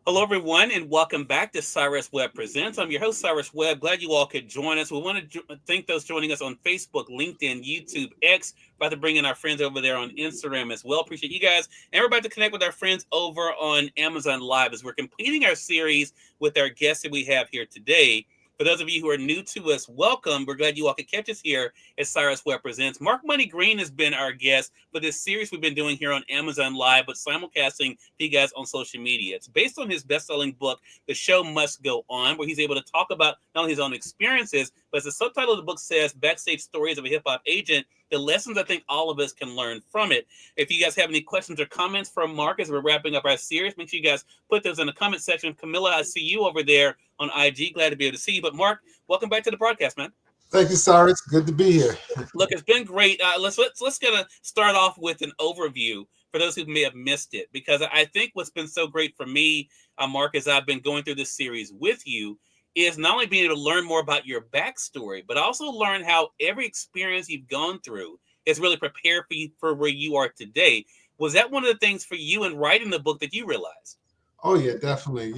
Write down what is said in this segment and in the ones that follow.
Hello, everyone, and welcome back to Cyrus Webb Presents. I'm your host, Cyrus Webb. Glad you all could join us. We want to thank those joining us on Facebook, LinkedIn, YouTube, X. About to bring in our friends over there on Instagram as well. Appreciate you guys. And we're about to connect with our friends over on Amazon Live as we're completing our series with our guests that we have here today. For those of you who are new to us, welcome. We're glad you all could catch us here at Cyrus Webb Presents. Mark Money Green has been our guest for this series we've been doing here on Amazon Live, but simulcasting to you guys on social media. It's based on his best-selling book, The Show Must Go On, where he's able to talk about not only his own experiences, but as the subtitle of the book says, Backstage Stories of a Hip-Hop Agent, the lessons I think all of us can learn from it. If you guys have any questions or comments from Mark as we're wrapping up our series, make sure you guys put those in the comment section. Camilla, I see you over there on IG. Glad to be able to see you. But Mark, welcome back to the broadcast, man. Thank you, Cyrus. Good to be here. Look, it's been great. Let's gonna start off with an overview for those who may have missed it, because I think what's been so great for me, Mark, as I've been going through this series with you, is not only being able to learn more about your backstory, but also learn how every experience you've gone through has really prepared for you for where you are today. Was that one of the things for you in writing the book that you realized? Oh yeah, definitely.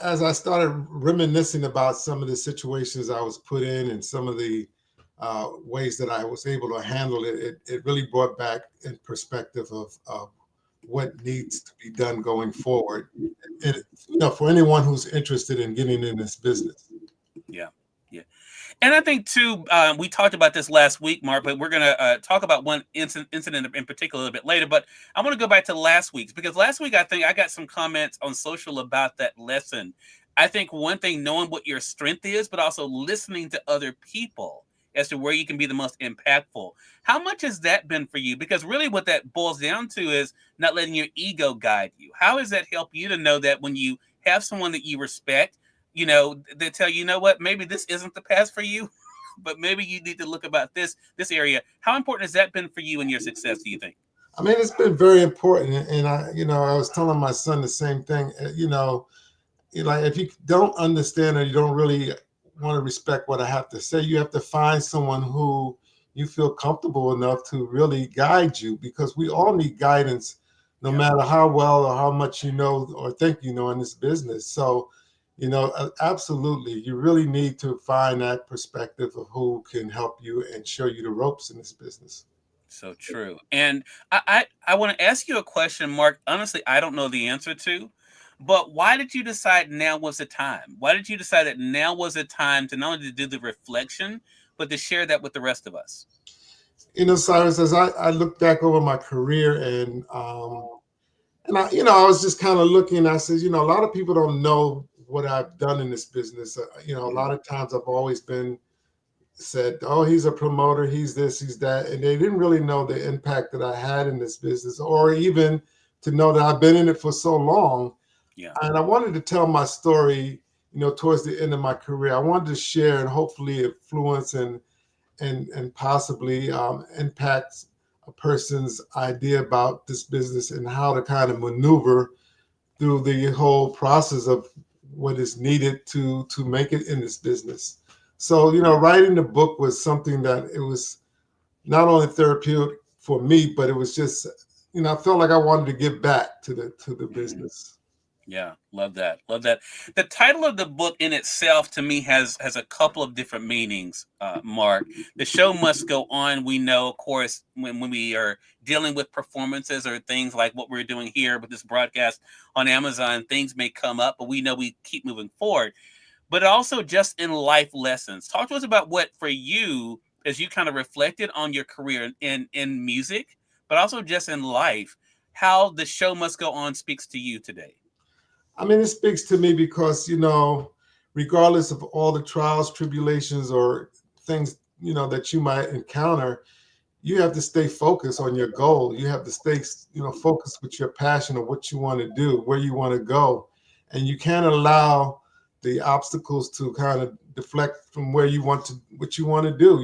As I started reminiscing about some of the situations I was put in and some of the ways that I was able to handle it, it really brought back in perspective of what needs to be done going forward. For anyone who's interested in getting in this business. Yeah. Yeah. And I think too, we talked about this last week, Mark, but we're going to talk about one incident in particular a little bit later. But I want to go back to last week's, because last week I think I got some comments on social about that lesson. I think one thing, knowing what your strength is, but also listening to other people as to where you can be the most impactful. How much has that been for you? Because really what that boils down to is not letting your ego guide you. How has that helped you to know that when you have someone that you respect, they tell you, you know what, maybe this isn't the path for you, but maybe you need to look about this area. How important has that been for you and your success, do you think? I mean, it's been very important, and I was telling my son the same thing. Like if you don't understand or you don't really want to respect what I have to say, you have to find someone who you feel comfortable enough to really guide you, because we all need guidance, no Yeah. matter how well or how much you know or think you know in this business. So, absolutely, you really need to find that perspective of who can help you and show you the ropes in this business. So true. And I want to ask you a question, Mark. Honestly, I don't know the answer to, but why did you decide now was the time? Why did you decide that now was the time to not only to do the reflection, but to share that with the rest of us? Cyrus, as I look back over my career and I was just kind of looking. I said, a lot of people don't know what I've done in this business. A Mhm. lot of times I've always been said, "Oh, he's a promoter. He's this. He's that," and they didn't really know the impact that I had in this business, or even to know that I've been in it for so long. Yeah. And I wanted to tell my story, towards the end of my career. I wanted to share and hopefully influence and possibly impact a person's idea about this business and how to kind of maneuver through the whole process of what is needed to make it in this business. So, writing the book was something that it was not only therapeutic for me, but it was just, I felt like I wanted to give back to the Mhm. business. Yeah, love that. Love that. The title of the book in itself to me has a couple of different meanings, Mark. The show must go on. We know, of course, when we are dealing with performances or things like what we're doing here with this broadcast on Amazon, things may come up, but we know we keep moving forward. But also just in life lessons. Talk to us about what for you, as you kind of reflected on your career in music, but also just in life, how the show must go on speaks to you today. I mean, it speaks to me because, regardless of all the trials, tribulations, or things, that you might encounter, you have to stay focused on your goal. You have to stay, focused with your passion of what you want to do, where you want to go. And you can't allow the obstacles to kind of deflect from where you want to, what you want to do,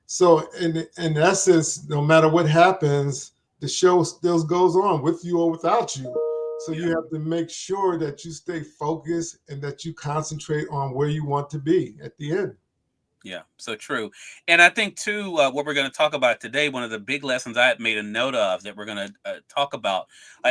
So in essence, no matter what happens, the show still goes on with you or without you. So Yeah. you have to make sure that you stay focused and that you concentrate on where you want to be at the end. Yeah, so true. And I think too, what we're going to talk about today, one of the big lessons I had made a note of that we're going to talk about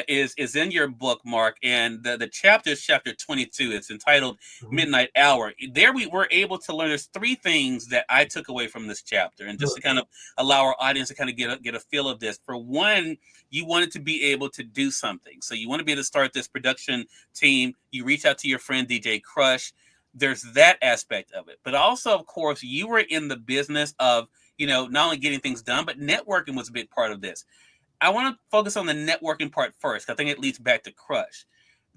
is in your book, Mark, and the chapter is chapter 22. It's entitled Mhm. Midnight Hour. There we were able to learn. There's three things that I took away from this chapter, and just to Sure. kind of allow our audience to kind of get a feel of this. For one, you wanted to be able to do something, so you want to be able to start this production team. You reach out to your friend DJ Crush. There's that aspect of it, but also, of course, you were in the business of, not only getting things done, but networking was a big part of this. I want to focus on the networking part first. I think it leads back to Crush.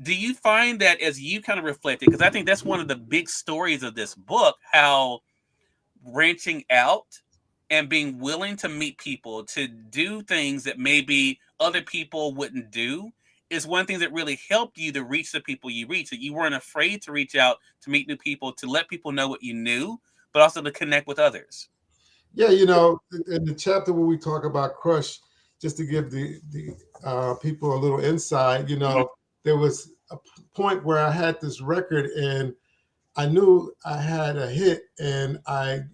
Do you find that as you kind of reflected, because I think that's one of the big stories of this book, how branching out and being willing to meet people to do things that maybe other people wouldn't do is one thing that really helped you to reach the people you reach, that you weren't afraid to reach out to meet new people, to let people know what you knew, but also to connect with others. Yeah, in the chapter where we talk about Crush, just to give the people a little insight, Mhm. there was a point where I had this record and I knew I had a hit, and I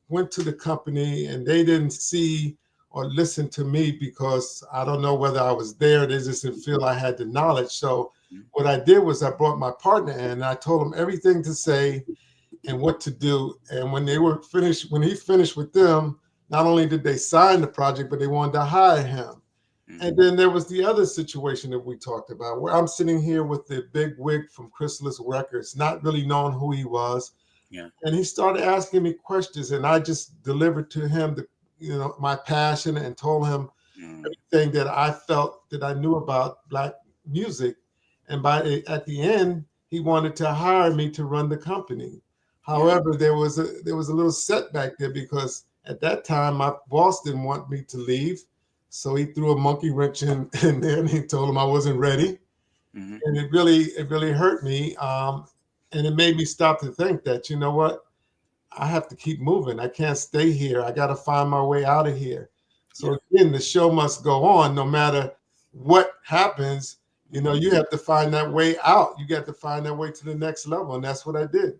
went to the company and they didn't see or listen to me because I don't know whether I was there. They just didn't feel I had the knowledge. So what I did was I brought my partner in and I told him everything to say and what to do. And when he finished with them, not only did they sign the project, but they wanted to hire him. Mhm. And then there was the other situation that we talked about, where I'm sitting here with the big wig from Chrysalis Records, not really knowing who he was. Yeah. And he started asking me questions, and I just delivered to him my passion and told him Mhm. everything that I felt that I knew about Black music. And at the end, he wanted to hire me to run the company. Yeah. However, there was a little setback there because at that time my boss didn't want me to leave, so he threw a monkey wrench in there and he told him I wasn't ready, Mhm. and it really hurt me. And it made me stop to think that what, I have to keep moving. I can't stay here. I got to find my way out of here. Yeah. So again, the show must go on no matter what happens. Mhm. You have to find that way out. You got to find that way to the next level. And that's what I did.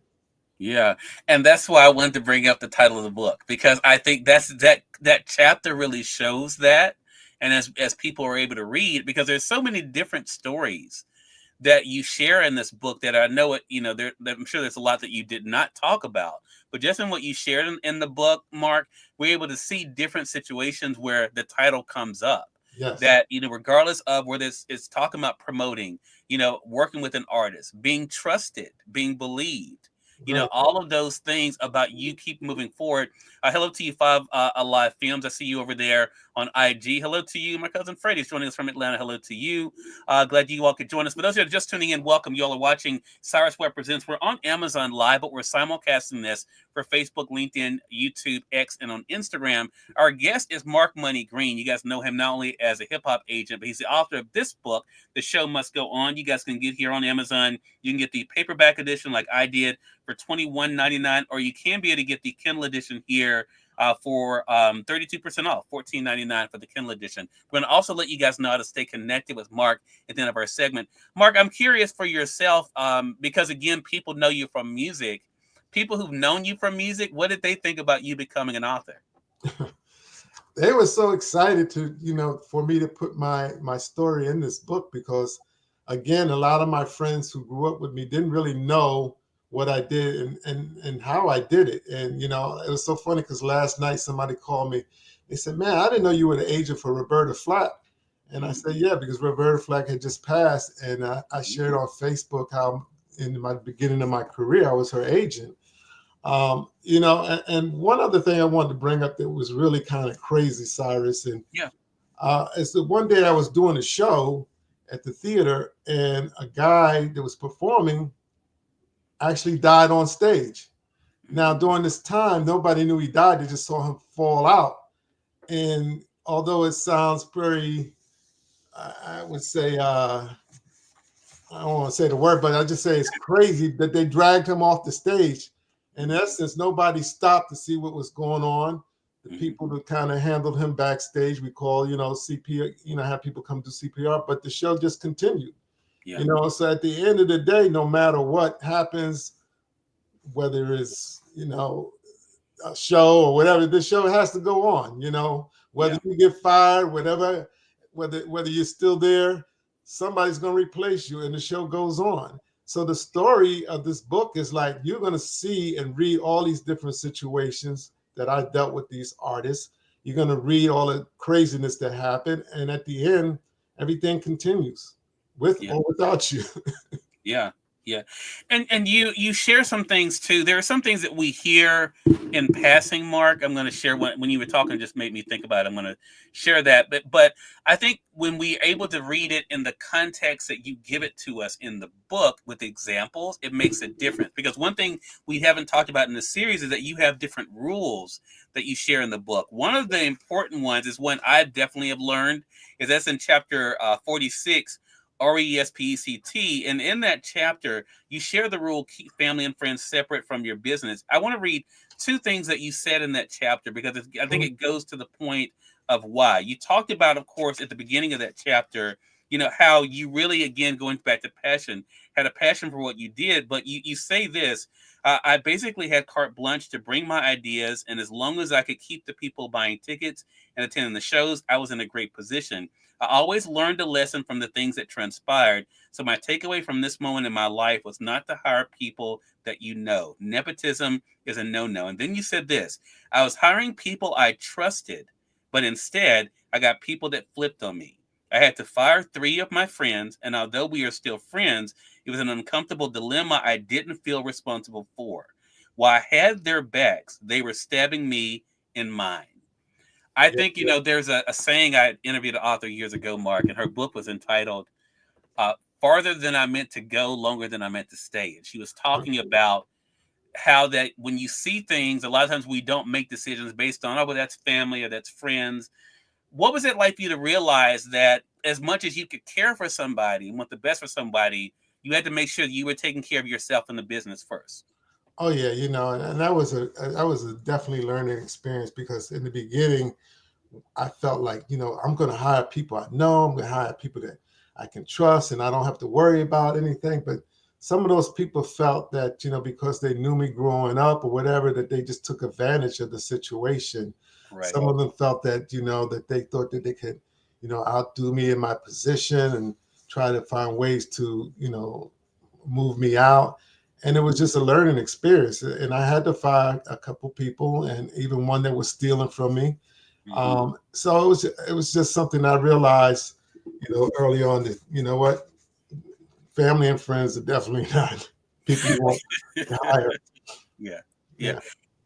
Yeah, and that's why I wanted to bring up the title of the book, because I think that chapter really shows that, and as people are able to read, because there's so many different stories that you share in this book that I know that I'm sure there's a lot that you did not talk about, but just in what you shared in the book, Mark, we're able to see different situations where the title comes up. Yes. That regardless of whether it's talking about promoting, working with an artist, being trusted, being believed, Right. all of those things about you keep moving forward. Hello to you, Five Alive Films. I see you over there on IG. Hello to you, my cousin Freddie's joining us from Atlanta. Hello to you. Glad you all could join us. For those who are just tuning in, welcome. You all are watching Cyrus Webb Presents. We're on Amazon Live, but we're simulcasting this for Facebook, LinkedIn, YouTube, X, and on Instagram. Our guest is Mark Money Green. You guys know him not only as a hip hop agent, but he's the author of this book, The Show Must Go On. You guys can get here on Amazon. You can get the paperback edition like I did for $21.99, or you can be able to get the Kindle edition here for 32% off, $14.99 for the Kindle edition. We're going to also let you guys know how to stay connected with Mark at the end of our segment. Mark, I'm curious for yourself, because again, people know you from music. People who've known you from music, what did they think about you becoming an author? They were so excited for me to put my story in this book because, again, a lot of my friends who grew up with me didn't really know what I did and how I did it. And it was so funny because last night somebody called me. They said, "Man, I didn't know you were the agent for Roberta Flack." And I Mm-hmm. said, "Yeah, because Roberta Flack had just passed, and I Mm-hmm. shared on Facebook how in my beginning of my career I was her agent." And one other thing I wanted to bring up that was really kind of crazy, Cyrus, and Yeah. is that one day I was doing a show at the theater, and a guy that was performing actually died on stage. Now, Mm-hmm. during this time, nobody knew he died. They just saw him fall out. And although it sounds very, I would say, I don't want to say the word, but I just say it's crazy that they dragged him off the stage. In Mm-hmm. essence, nobody stopped to see what was going on. The Mm-hmm. people that kind of handled him backstage, we call, CPR, have people come do CPR, but the show just continued. Yeah. So at the end of the day, no matter what happens, whether it's, a show or whatever. The show has to go on, you know, whether Yeah. you get fired, whatever, whether you're still there, somebody's going to replace you and the show goes on. So the story of this book is like you're going to see and read all these different situations that I dealt with these artists. You're going to read all the craziness that happened, and at the end, everything continues with Yeah. or without you. Yeah, yeah, and you share some things too. There are some things that we hear in passing. Mark, I'm going to share when you were talking, it just made me think about it. I'm going to share that, but I think when we're able to read it in the context that you give it to us in the book with examples, it makes a difference. Because one thing we haven't talked about in the series is that you have different rules that you share in the book. One of the important ones is one I definitely have learned is that's in chapter 46. RESPECT. And in that chapter, you share the rule keep family and friends separate from your business. I want to read two things that you said in that chapter because I think it goes to the point of why. You talked about, of course, at the beginning of that chapter, you know, how you really, again, going back to passion, had a passion for what you did. But you say this I basically had carte blanche to bring my ideas. And as long as I could keep the people buying tickets and attending the shows, I was in a great position. I always learned a lesson from the things that transpired. So my takeaway from this moment in my life was not to hire people that you know. Nepotism is a no-no. And then you said this, I was hiring people I trusted, but instead I got people that flipped on me. I had to fire 3 of my friends, and although we are still friends, it was an uncomfortable dilemma I didn't feel responsible for. While I had their backs, they were stabbing me in mine. I Yeah, think, you know, there's a saying I interviewed an author years ago, Mark, and her book was entitled Farther Than I Meant to Go, Longer Than I Meant to Stay. And she was talking about how that when you see things, a lot of times we don't make decisions based on, oh, well, that's family or that's friends. What was it like for you to realize that as much as you could care for somebody and want the best for somebody, you had to make sure that you were taking care of yourself and the business first? oh yeah, you know, and that was a definitely learning experience because in the beginning I felt like, you know, I'm going to hire people I know, I'm going to hire people that I can trust and I don't have to worry about anything. But some of those people felt that, you know, because they knew me growing up or whatever, that they just took advantage of the situation. Right. Some of them felt that, you know, that they thought that they could, you know, outdo me in my position and try to find ways to, you know, move me out. And it was just a learning experience. And I had to fire a couple people and even one that was stealing from me. Mm-hmm. So it was just something I realized, you know, early on that, you know what, family and friends are definitely not people you want to hire. Yeah. Yeah.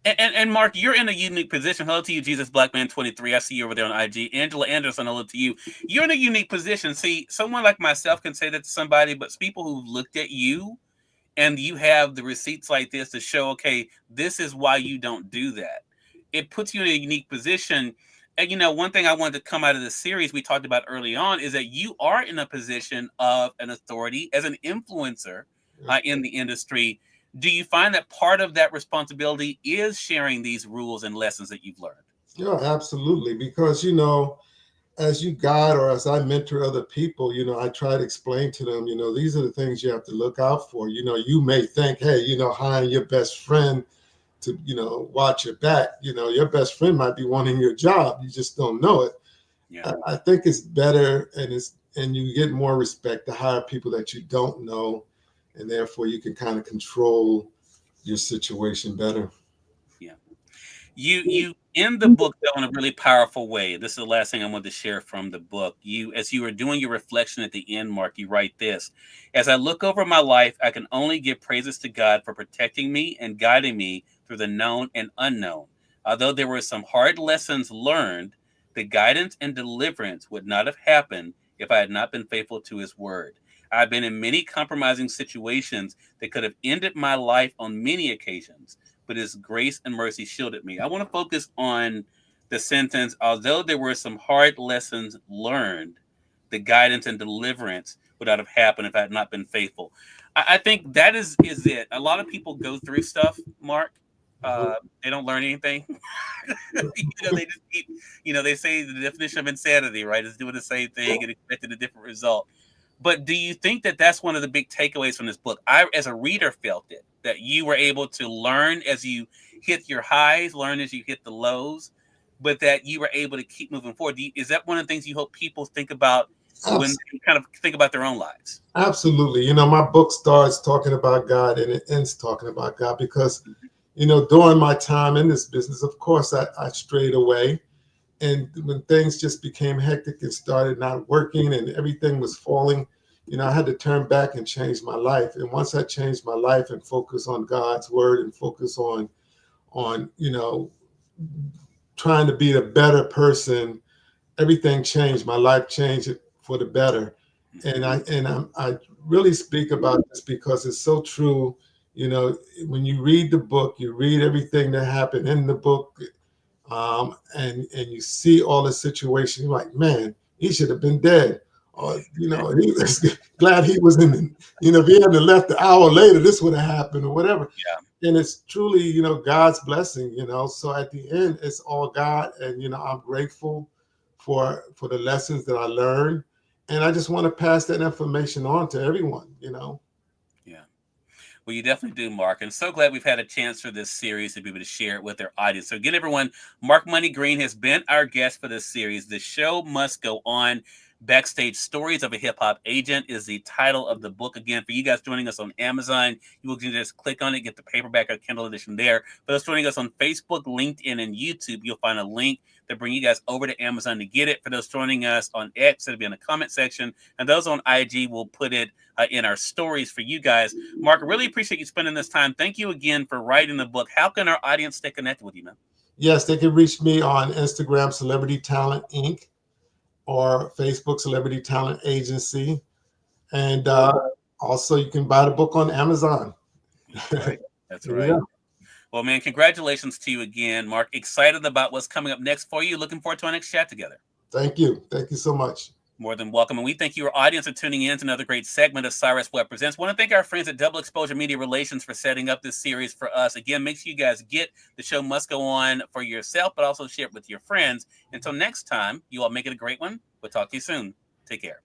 Yeah. And Mark, you're in a unique position. Hello to you, Jesus Black Man 23. I see you over there on IG. Angela Anderson, hello to you. You're in a unique position. See, someone like myself can say that to somebody, but it's people who've looked at you and you have the receipts like this to show, okay, this is why you don't do that. It puts you in a unique position. And you know, one thing I wanted to come out of the series we talked about early on is that you are in a position of an authority as an influencer in the industry. Do you find that part of that responsibility is sharing these rules and lessons that you've learned? Yeah, absolutely. Because, you know, as you guide or as I mentor other people, you know, I try to explain to them, you know, these are the things you have to look out for. You know, you may think, hey, you know, hiring your best friend to, you know, watch your back, you know, your best friend might be wanting your job. You just don't know it. Yeah. I think it's better and you get more respect to hire people that you don't know, and therefore you can kind of control your situation better. Yeah. You end the book though in a really powerful way. This is the last thing I wanted to share from the book. You, as you were doing your reflection at the end, Mark, you write this: as I look over my life, I can only give praises to God for protecting me and guiding me through the known and unknown. Although there were some hard lessons learned, the guidance and deliverance would not have happened if I had not been faithful to His word. I've been in many compromising situations that could have ended my life on many occasions, but His grace and mercy shielded me. I want to focus on the sentence, although there were some hard lessons learned, the guidance and deliverance would not have happened if I had not been faithful. I think that is it. A lot of people go through stuff, Mark. Mhm. They don't learn anything. They just keep, they say the definition of insanity, right, is doing the same thing and expecting a different result. But do you think that that's one of the big takeaways from this book? I, as a reader, felt it that you were able to learn as you hit your highs, learn as you hit the lows, but that you were able to keep moving forward. Is that one of the things you hope people think about when they kind of think about their own lives? Absolutely. My book starts talking about God and it ends talking about God because, during my time in this business, of course, I strayed away. And when things just became hectic and started not working and everything was falling, I had to turn back and change my life. And once I changed my life and focus on God's word and focus on, trying to be a better person, everything changed. My life changed for the better. And I really speak about this because it's so true. When you read the book, you read everything that happened in the book, and you see all the situations. You're like, man, he should have been dead. Or, he was glad he was in the, if he hadn't left an hour later, this would have happened or whatever. Yeah. And it's truly, God's blessing, so at the end, it's all God. And, I'm grateful for the lessons that I learned. And I just want to pass that information on to everyone. Yeah. Well, you definitely do, Mark. And so glad we've had a chance for this series to be able to share it with our audience. So again, everyone, Mark Money Green has been our guest for this series. The show must go on. Backstage Stories of a Hip Hop Agent is the title of the book. Again, for you guys joining us on Amazon, you will just click on it, get the paperback or Kindle edition there. For those joining us on Facebook, LinkedIn, and YouTube, you'll find a link that bring you guys over to Amazon to get it. For those joining us on X, it'll be in the comment section. And those on IG, will put it in our stories for you guys. Mark, I really appreciate you spending this time. Thank you again for writing the book. How can our audience stay connected with you, man? Yes, they can reach me on Instagram, Celebrity Talent Inc., or Facebook, Celebrity Talent Agency. And also, you can buy the book on Amazon. That's right. That's right. Yeah. Well, man, congratulations to you again, Mark. Excited about what's coming up next for you. Looking forward to our next chat together. Thank you. Thank you so much. More than welcome. And we thank you, our audience, for tuning in to another great segment of Cyrus Webb Presents. Want to thank our friends at Double Exposure Media Relations for setting up this series for us. Again, make sure you guys get The Show Must Go On for yourself, but also share it with your friends. Until next time, you all make it a great one. We'll talk to you soon. Take care.